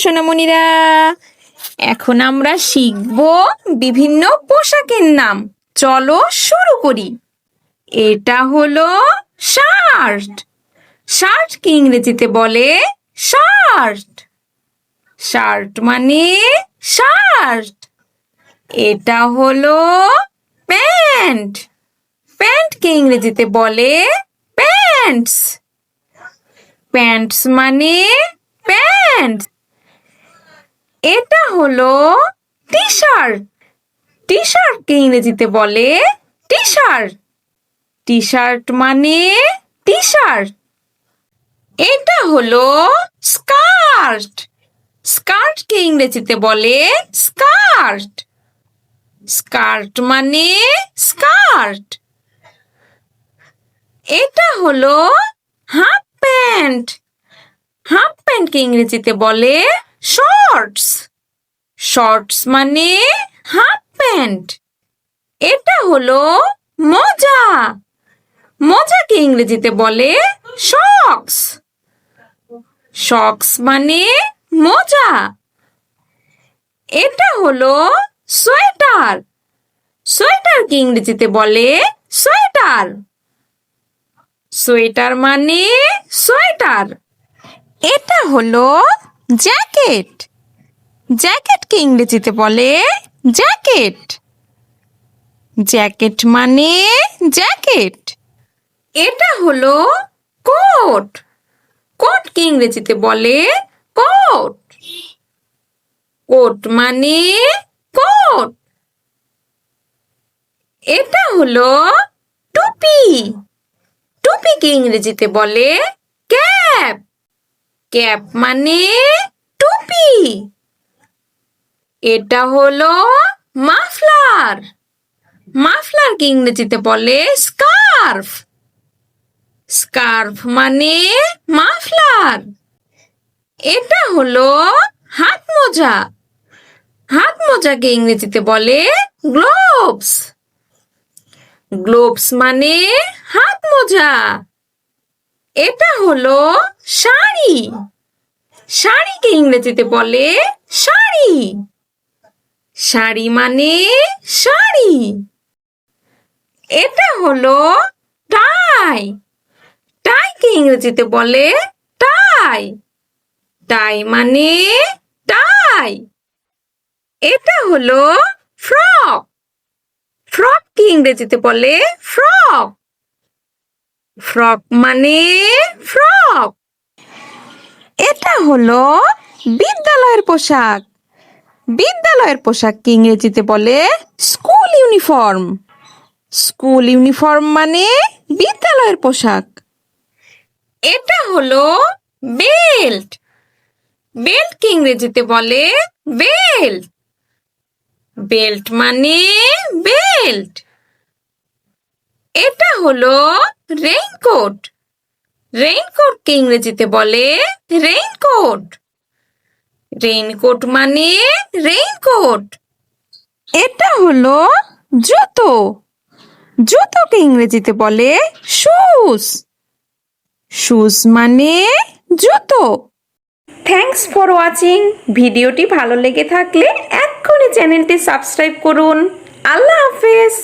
সোনামণিরা, এখন আমরা শিখব বিভিন্ন পোশাকের নাম। চলো শুরু করি। এটা হলো শার্ট। শার্টকে ইংরেজিতে বলে শার্ট। শার্ট মানে শার্ট। এটা হলো প্যান্ট। প্যান্টকে ইংরেজিতে বলে প্যান্টস। প্যান্টস মানে প্যান্টস। এটা হলো টি শার্ট। টি শার্টকে ইংরেজিতে বলে টি শার্ট। টি শার্ট মানে টি শার্ট। এটা হলো স্কার্ট। স্কার্টকে ইংরেজিতে বলে স্কার্ট। স্কার্ট মানে স্কার্ট। এটা হলো হাফ প্যান্ট। হাফ প্যান্টকে ইংরেজিতে বলে শর্টস। শর্টস মানে হাফ প্যান্ট। এটা হলো মোজা। মোজাকে ইংরেজিতে বলে সক্স। সক্স মানে মোজা। এটা হলো সোয়েটার। সোয়েটারকে ইংরেজিতে বলে সোয়েটার। সোয়েটার মানে সোয়েটার। এটা হলো জ্যাকেট। জ্যাকেটকে ইংরেজিতে বলে জ্যাকেট। জ্যাকেট মানে জ্যাকেট। এটা হলো কোট। কোটকে ইংরেজিতে বলে কোট। কোট মানে কোট। এটা হলো টুপি। টুপিকে ইংরেজিতে বলে ক্যাপ। ক্যাপ মানে টুপি। এটা হলো মাফলার। মাফলারকে ইংরেজিতে বলে স্কার্ফ। স্কার্ফ মানে মাফলার। এটা হলো হাত মোজা। হাত মোজাকে ইংরেজিতে বলে গ্লোভস। গ্লোভস মানে হাত মোজা। এটা হলো শাড়ি। শাড়িকে ইংরেজিতে বলে শাড়ি। শাড়ি মানে শাড়ি। এটা হলো টাই। টাইকে ইংরেজিতে বলে টাই। টাই মানে টাই। এটা হলো ফ্রক। ফ্রককে ইংরেজিতে বলে ফ্রক। ফ্রক মানে ফ্রক। এটা হলো বিদ্যালয়ের পোশাক। বিদ্যালয়ের পোশাককে ইংরেজিতে বলে স্কুল ইউনিফর্ম। স্কুল ইউনিফর্ম মানে বিদ্যালয়ের পোশাক। এটা হলো বেল্ট। বেল্টকে ইংরেজিতে বলে বেল্ট। বেল্ট মানে বেল্ট। এটা হলো রেইনকোট। রেইনকোটকে ইংরেজিতে বলে রেইনকোট। রেইনকোট মানে রেইনকোট। এটা হলো জুতো। জুতোকে ইংরেজিতে বলে শুজ। শুজ মানে জুতো। Thanks for watching. ভিডিওটি ভালো লেগে থাকলে এক্ষুনি চ্যানেলটি সাবস্ক্রাইব করুন। আল্লাহ হাফেজ।